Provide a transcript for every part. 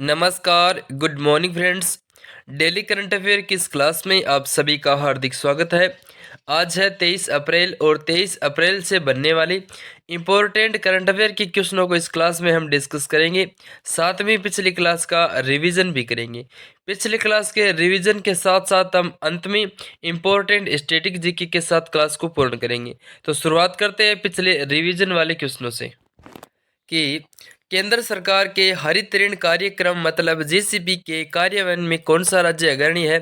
नमस्कार, good morning friends. Daily current affair की इस क्लास में आप सभी का हार्दिक स्वागत है। आज है 23 अप्रैल और 23 अप्रैल से बनने वाली इम्पोर्टेंट करंट अफेयर की क्वेश्चनों को इस क्लास में हम डिस्कस करेंगे। साथ में पिछली क्लास का रिवीजन भी करेंगे। पिछली क्लास के रिवीजन के साथ साथ हम अंत में इम्पोर्टेंट स्टैटिक जीके के साथ क्लास को पूर्ण करेंगे। तो शुरुआत करते हैं पिछले रिवीजन वाले क्वेश्चनों से कि केंद्र सरकार के हरित ऋण कार्यक्रम मतलब जीसीपी के कार्यान्वयन में कौन सा राज्य अग्रणी है?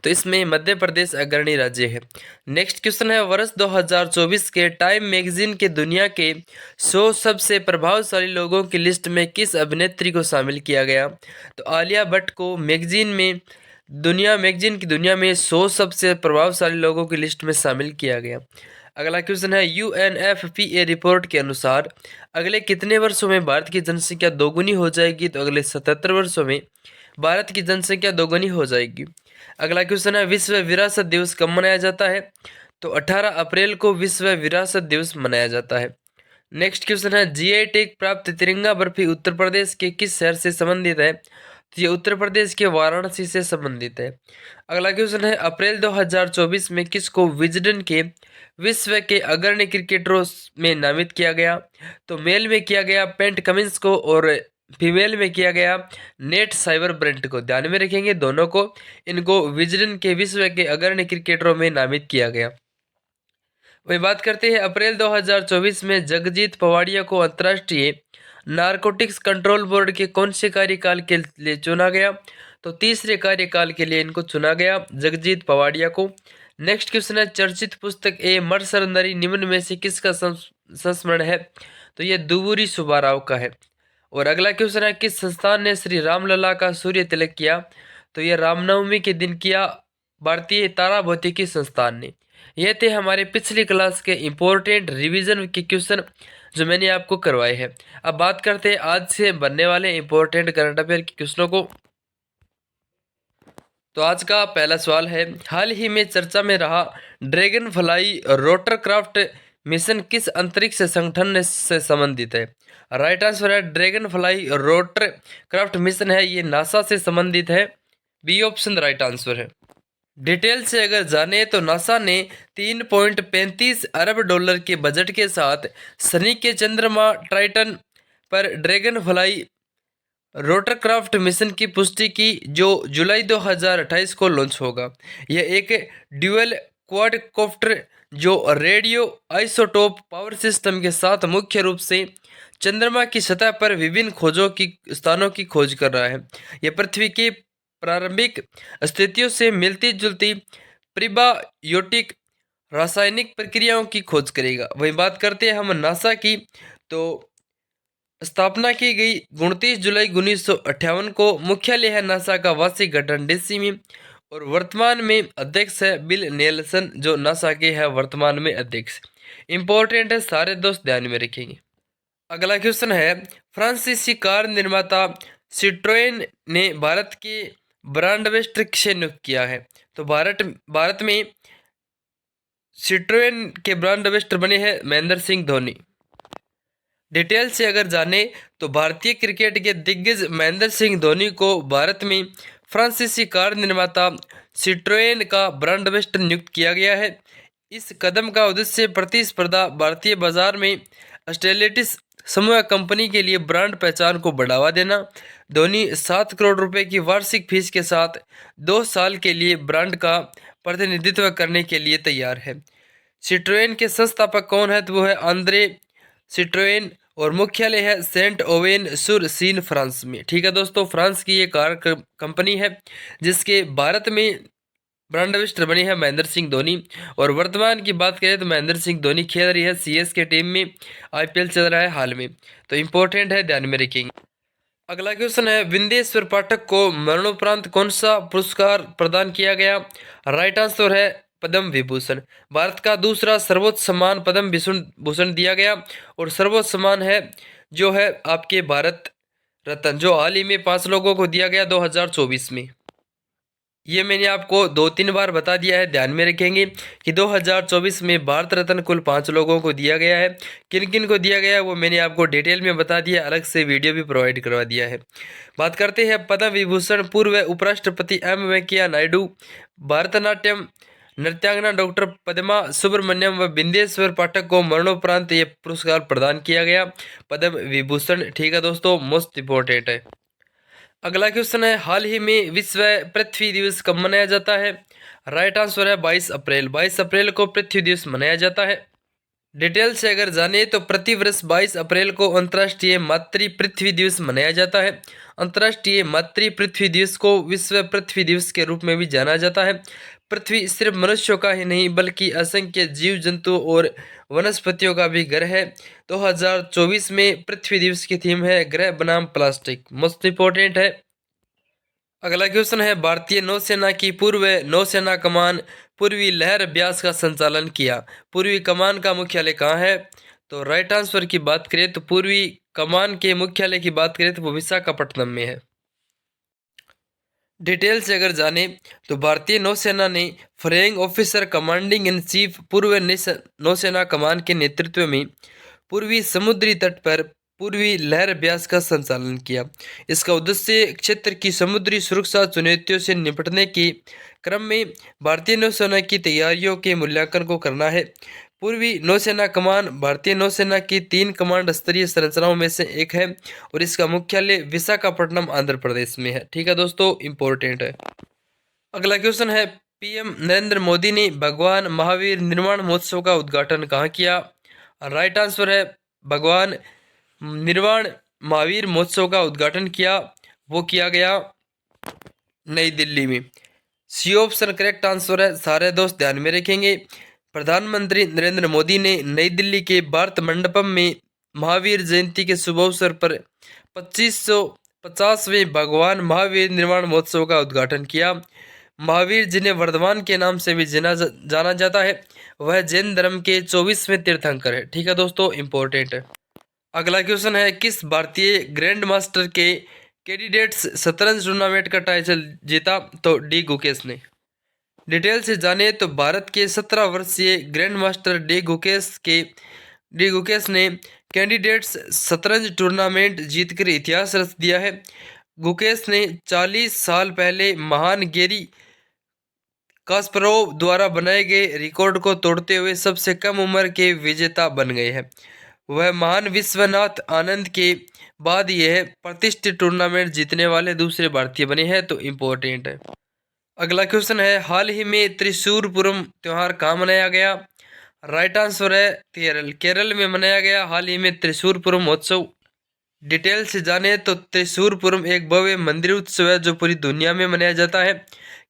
तो इसमें मध्य प्रदेश अग्रणी राज्य है। नेक्स्ट क्वेश्चन है, वर्ष 2024 के टाइम मैगजीन के दुनिया के 100 सबसे प्रभावशाली लोगों की लिस्ट में किस अभिनेत्री को शामिल किया गया? तो आलिया भट्ट को मैगजीन की दुनिया में 100 सबसे प्रभावशाली लोगों की लिस्ट में शामिल किया गया। अगला क्वेश्चन है, यूएनएफपीए रिपोर्ट के अनुसार अगले कितने वर्षों में भारत की जनसंख्या दोगुनी हो जाएगी? तो अगले 77 वर्षों में भारत की जनसंख्या दोगुनी हो जाएगी। अगला क्वेश्चन है, विश्व विरासत दिवस कब मनाया जाता है? तो 18 अप्रैल को विश्व विरासत दिवस मनाया जाता है। नेक्स्ट क्वेश्चन है, जीआई टैग प्राप्त तिरंगा बर्फी उत्तर प्रदेश के किस शहर से संबंधित है? तो ये उत्तर प्रदेश के वाराणसी से संबंधित है। अगला क्वेश्चन है, अप्रैल 2024 में किसको विजडन के विश्व के अग्रणी क्रिकेटरों में नामित किया गया? तो मेल में किया गया पेंट कमिंस को और फीमेल में किया गया नेट साइबर ब्रेंट को। ध्यान में रखेंगे दोनों को, इनको विजडन के विश्व के अग्रणी क्रिकेटरों में नामित किया गया। वही बात करते हैं, अप्रैल 2024 में जगजीत पवाड़िया को अंतर्राष्ट्रीय नारकोटिक्स कंट्रोल बोर्ड के कौन से कार्यकाल के लिए चुना गया? तो तीसरे कार्यकाल के लिए इनको चुना गया, जगजीत पवाड़िया को। नेक्स्ट क्वेश्चन है, चर्चित पुस्तक ए मरसरंदरी निम्न में से किसका संस्मरण है? तो ये दुबूरी सुब्बाराव का है। और अगला क्वेश्चन है, किस संस्थान ने श्री रामलला का सूर्य तिलक किया? तो ये रामनवमी के दिन किया, भारतीय तारा भौतिकी संस्थान ने। ये थे हमारे पिछली क्लास के इम्पोर्टेंट रिवीजन के क्वेश्चन जो मैंने आपको करवाए हैं। अब बात करते हैं आज से बनने वाले इम्पोर्टेंट करंट अफेयर के क्वेश्चनों को। तो आज का पहला सवाल है, हाल ही में चर्चा में रहा ड्रैगन फ्लाई रोटरक्राफ्ट मिशन किस अंतरिक्ष संगठन से संबंधित है? राइट आंसर है ड्रैगन फ्लाई रोटरक्राफ्ट मिशन है, ये नासा से संबंधित है। बी ऑप्शन राइट आंसर है। डिटेल से अगर जाने तो नासा ने 3.35 अरब डॉलर के बजट के साथ शनि के चंद्रमा ट्राइटन पर ड्रैगन फ्लाई रोटरक्राफ्ट मिशन की पुष्टि की, जो जुलाई 2028 को लॉन्च होगा। यह एक ड्यूअल क्वाडकॉप्टर जो रेडियो आइसोटोप पावर सिस्टम के साथ मुख्य रूप से चंद्रमा की सतह पर विभिन्न खोजों की स्थानों की खोज कर रहा है। यह पृथ्वी की प्रारंभिक स्थितियों से मिलती जुलती प्रीबायोटिक रासायनिक प्रक्रियाओं की खोज करेगा। वही बात करते हैं हम नासा की, तो स्थापना की गई 29 जुलाई 1958 को। मुख्यालय है नासा का वार्षिक गठन डीसी में और वर्तमान में अध्यक्ष है बिल नेल्सन, जो नासा के है वर्तमान में अध्यक्ष। इंपॉर्टेंट है, सारे दोस्त ध्यान में रखेंगे। अगला क्वेश्चन है, फ्रांसीसी कार निर्माता सिट्रोएन ने भारत के ब्रांड एम्बेसडर किसे नियुक्त किया है? तो भारत में सिट्रोएन के ब्रांड एम्बेसडर बने हैं महेंद्र सिंह धोनी। डिटेल से अगर जाने तो भारतीय क्रिकेट के दिग्गज महेंद्र सिंह धोनी को भारत में फ्रांसीसी कार निर्माता सिट्रोएन का ब्रांड एम्बेसडर नियुक्त किया गया है। इस कदम का उद्देश्य प्रतिस्पर्धा भारतीय बाजार में स्टेलेटिस समूह कंपनी के लिए ब्रांड पहचान को बढ़ावा देना। धोनी 7 करोड़ रुपए की वार्षिक फीस के साथ 2 साल के लिए ब्रांड का प्रतिनिधित्व करने के लिए तैयार है। सिट्रोएन के संस्थापक कौन है? तो वो है आंद्रे सिट्रोएन और मुख्यालय है सेंट ओवेन सुर सीन फ्रांस में। ठीक है दोस्तों, फ्रांस की ये कार कंपनी है जिसके भारत में ब्रांड एम्बेसडर बने हैं महेंद्र सिंह धोनी। और वर्तमान की बात करें तो महेंद्र सिंह धोनी खेल रही है सीएस के टीम में, आईपीएल चल रहा है हाल में, तो इंपॉर्टेंट है, ध्यान में रखेंगे। अगला क्वेश्चन है, विंदेश्वर पाठक को मरणोपरांत कौन सा पुरस्कार प्रदान किया गया? राइट आंसर है पद्म विभूषण। भारत का दूसरा सर्वोच्च सम्मान पद्म भूषण दिया गया और सर्वोच्च सम्मान है जो है आपके भारत रत्न, जो हाल ही में 5 लोगों को दिया गया 2024 में। ये मैंने आपको 2-3 बार बता दिया है, ध्यान में रखेंगे कि 2024 में भारत रत्न कुल 5 लोगों को दिया गया है। किन किन को दिया गया है वो मैंने आपको डिटेल में बता दिया, अलग से वीडियो भी प्रोवाइड करवा दिया है। बात करते हैं पद्म विभूषण पूर्व उपराष्ट्रपति एम वेंकैया नायडू, भारतनाट्यम नृत्यांगना डॉक्टर पद्मा सुब्रमण्यम व बिंदेश्वर पाठक को मरणोपरांत ये पुरस्कार प्रदान किया गया, पद्म विभूषण। ठीक है दोस्तों, मोस्ट इंपॉर्टेंट है। अगला क्वेश्चन है, हाल ही में विश्व पृथ्वी दिवस कब मनाया जाता है? राइट आंसर है 22 अप्रैल। 22 अप्रैल को पृथ्वी दिवस मनाया जाता है। डिटेल से अगर जाने तो प्रतिवर्ष 22 अप्रैल को अंतर्राष्ट्रीय मातृ पृथ्वी दिवस मनाया जाता है। अंतर्राष्ट्रीय मातृ पृथ्वी दिवस को विश्व पृथ्वी दिवस के रूप में भी जाना जाता है। पृथ्वी सिर्फ मनुष्यों का ही नहीं बल्कि असंख्य जीव जंतुओं और वनस्पतियों का भी घर है। 2024 में पृथ्वी दिवस की थीम है ग्रह बनाम प्लास्टिक, मोस्ट इंपॉर्टेंट है। अगला क्वेश्चन है, भारतीय नौसेना की पूर्व नौसेना कमान पूर्वी लहर अभ्यास का संचालन किया। पूर्वी कमान का मुख्यालय कहाँ है? तो राइट आंसर की बात करें तो पूर्वी कमान के मुख्यालय की बात करें तो वो विशाखापट्टनम में है। डिटेल से अगर जाने तो भारतीय नौसेना ने flag officer commanding in chief पूर्व नौसेना कमान के नेतृत्व में पूर्वी समुद्री तट पर पूर्वी लहर अभ्यास का संचालन किया। इसका उद्देश्य क्षेत्र की समुद्री सुरक्षा चुनौतियों से निपटने के क्रम में भारतीय नौसेना की तैयारियों के मूल्यांकन को करना है। पूर्वी नौसेना कमान भारतीय नौसेना की 3 कमांड स्तरीय संरचनाओं में से एक है और इसका मुख्यालय विशाखापट्टनम आंध्र प्रदेश में है। ठीक है दोस्तों, इंपॉर्टेंट है। अगला क्वेश्चन है, पीएम नरेंद्र मोदी ने भगवान महावीर निर्वाण महोत्सव का उद्घाटन कहाँ किया? राइट आंसर है भगवान निर्वाण महावीर महोत्सव का उद्घाटन किया, वो किया गया नई दिल्ली में। सी ऑप्शन करेक्ट आंसर है, सारे दोस्त ध्यान में रखेंगे। प्रधानमंत्री नरेंद्र मोदी ने नई दिल्ली के भारत मंडपम में महावीर जयंती के शुभ अवसर पर 2550वें भगवान महावीर निर्वाण महोत्सव का उद्घाटन किया। महावीर जिन्हें वर्धमान के नाम से भी जाना जाता है, वह जैन धर्म के 24वें तीर्थंकर है। ठीक है दोस्तों, इंपॉर्टेंट है। अगला क्वेश्चन है, किस भारतीय ग्रैंड मास्टर के कैंडिडेट्स शतरंज टूर्नामेंट का टाइटल जीता? तो डी गुकेश ने। डिटेल से जाने तो भारत के 17 वर्षीय ग्रैंड मास्टर डी गुकेश ने कैंडिडेट्स शतरंज टूर्नामेंट जीतकर इतिहास रच दिया है। गुकेश ने 40 साल पहले महान गेरी कास्परोव द्वारा बनाए गए रिकॉर्ड को तोड़ते हुए सबसे कम उम्र के विजेता बन गए हैं। वह महान विश्वनाथ आनंद के बाद यह प्रतिष्ठित टूर्नामेंट जीतने वाले दूसरे भारतीय बने हैं, तो इम्पोर्टेंट है। अगला क्वेश्चन है, हाल ही में त्रिशूर पूरम त्योहार कहाँ मनाया गया? राइट आंसर है केरल। केरल में मनाया गया हाल ही में त्रिशूर पूरम महोत्सव। डिटेल से जाने तो त्रिशूर पूरम एक भव्य मंदिर उत्सव है जो पूरी दुनिया में मनाया जाता है।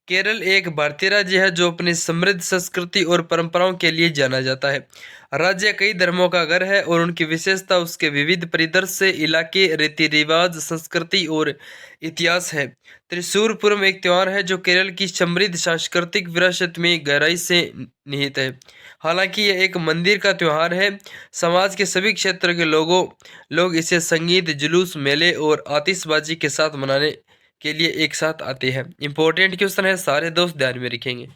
केरल एक भारतीय राज्य है जो अपनी समृद्ध संस्कृति और परंपराओं के लिए जाना जाता है। राज्य कई धर्मों का घर है और उनकी विशेषता उसके विविध परिदृश्य, इलाके, रीति रिवाज, संस्कृति और इतिहास है। त्रिशूर पूरम एक त्योहार है जो केरल की समृद्ध सांस्कृतिक विरासत में गहराई से निहित है। हालांकि यह एक मंदिर का त्योहार है, समाज के सभी क्षेत्र के लोग इसे संगीत, जुलूस, मेले और आतिशबाजी के साथ मनाने के लिए एक साथ आते हैं। इंपॉर्टेंट क्वेश्चन है, सारे दोस्त ध्यान में रखेंगे।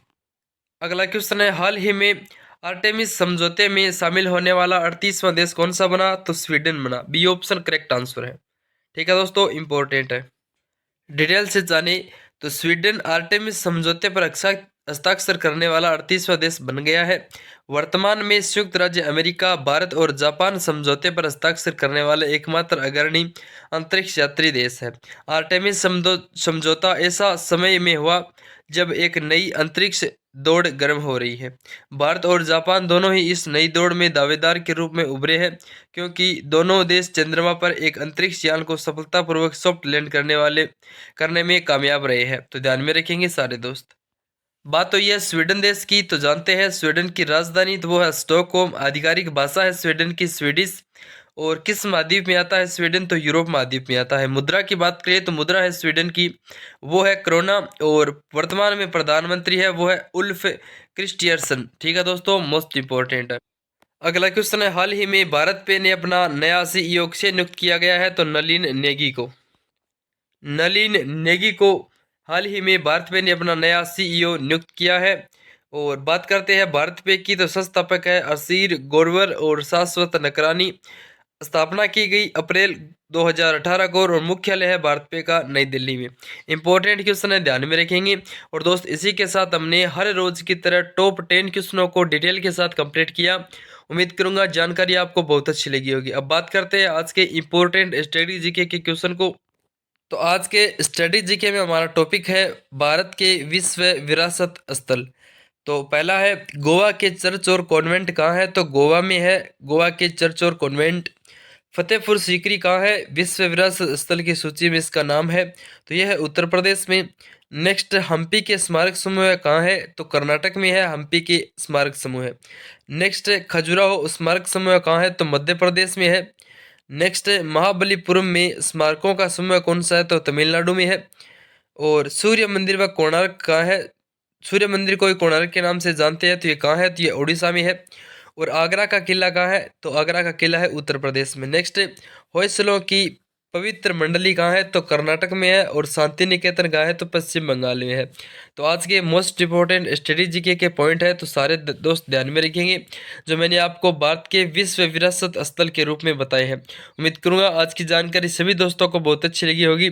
अगला क्वेश्चन है, हाल ही में आर्टेमिस समझौते में शामिल होने वाला 38वां देश कौन सा बना? तो स्वीडन बना। बी ऑप्शन करेक्ट आंसर है। ठीक है दोस्तों, इंपॉर्टेंट है। डिटेल से जाने तो स्वीडन आर्टेमिस समझौते पर हस्ताक्षर करने वाला 38वां देश बन गया है। वर्तमान में संयुक्त राज्य अमेरिका, भारत और जापान समझौते पर हस्ताक्षर करने वाले एकमात्र अग्रणी अंतरिक्ष यात्री देश है। आर्टेमिस समझौता ऐसा समय में हुआ जब एक नई अंतरिक्ष दौड़ गर्म हो रही है। भारत और जापान दोनों ही इस नई दौड़ में दावेदार के रूप में उभरे हैं, क्योंकि दोनों देश चंद्रमा पर एक अंतरिक्ष यान को सफलतापूर्वक सॉफ्ट लैंड करने में कामयाब रहे हैं। तो ध्यान में रखेंगे सारे दोस्त। बात तो यह स्वीडन देश की, तो जानते हैं स्वीडन की राजधानी तो वो है स्टॉकहोम। आधिकारिक भाषा है स्वीडन की स्वीडिश। और किस महाद्वीप में आता है स्वीडन? तो यूरोप महाद्वीप में आता है। मुद्रा की बात करें तो मुद्रा है स्वीडन की वो है क्रोना और वर्तमान में प्रधानमंत्री है वो है उल्फ क्रिस्टियर्सन। ठीक है दोस्तों, मोस्ट इंपॉर्टेंट है। अगला क्वेश्चन है, हाल ही में भारत पे ने अपना नया सीईओ किसे नियुक्त किया गया है? तो नलिन नेगी को। हाल ही में भारत पे ने अपना नया सीईओ नियुक्त किया है। और बात करते हैं भारत पे की, तो संस्थापक है असीर गोरवर और शाश्वत नकरानी। स्थापना की गई अप्रैल 2018 को और मुख्यालय है भारत पे का नई दिल्ली में। इंपॉर्टेंट क्वेश्चन है, ध्यान में रखेंगे। और दोस्त इसी के साथ हमने हर रोज की तरह टॉप 10 क्वेश्चनों को डिटेल के साथ कंप्लीट किया। उम्मीद करूंगा जानकारी आपको बहुत अच्छी लगी होगी। अब बात करते हैं आज के इंपॉर्टेंट स्टडी जीके के क्वेश्चन को। तो आज के स्टडी जीके में हमारा टॉपिक है भारत के विश्व विरासत स्थल। तो पहला है, गोवा के चर्च और कॉन्वेंट कहाँ है? तो गोवा में है गोवा के चर्च और कॉन्वेंट। फतेहपुर सीकरी कहाँ है? विश्व विरासत स्थल की सूची में इसका नाम है, तो यह है उत्तर प्रदेश में। नेक्स्ट, हम्पी के स्मारक समूह कहाँ है? तो कर्नाटक में है हम्पी के स्मारक समूह है। नेक्स्ट, खजुराहो स्मारक समूह कहाँ है? तो मध्य प्रदेश में है। नेक्स्ट, महाबलीपुरम में स्मारकों का समूह कौन सा है? तो तमिलनाडु में है। और सूर्य मंदिर व कोणार्क कहाँ है? सूर्य मंदिर को कोणार्क के नाम से जानते हैं, तो ये कहाँ है? तो ये उड़ीसा में है। और आगरा का किला कहाँ है? तो आगरा का किला है उत्तर प्रदेश में। नेक्स्ट, होयसलों की पवित्र मंडली कहाँ है? तो कर्नाटक में है। और शांति निकेतन कहाँ है? तो पश्चिम बंगाल में है। तो आज के मोस्ट इंपॉर्टेंट स्टडी जीके के पॉइंट है, तो सारे दोस्त ध्यान में रखेंगे जो मैंने आपको भारत के विश्व विरासत स्थल के रूप में बताए हैं। उम्मीद करूंगा आज की जानकारी सभी दोस्तों को बहुत अच्छी लगी होगी।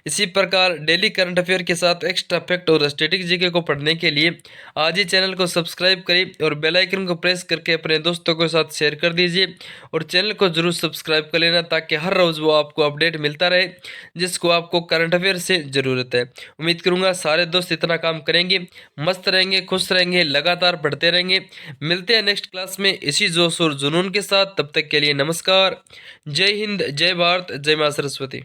इसी प्रकार डेली करंट अफेयर के साथ एक्स्ट्रा फैक्ट और स्टैटिक जीके को पढ़ने के लिए आज ही चैनल को सब्सक्राइब करें और बेल आइकन को प्रेस करके अपने दोस्तों के साथ शेयर कर दीजिए। और चैनल को जरूर सब्सक्राइब कर लेना ताकि हर रोज़ वो आपको अपडेट मिलता रहे जिसको आपको करंट अफेयर से ज़रूरत है। उम्मीद करूंगा सारे दोस्त इतना काम करेंगे, मस्त रहेंगे, खुश रहेंगे, लगातार पढ़ते रहेंगे। मिलते हैं नेक्स्ट क्लास में इसी जोश और जुनून के साथ। तब तक के लिए नमस्कार। जय हिंद, जय भारत, जय माँ सरस्वती।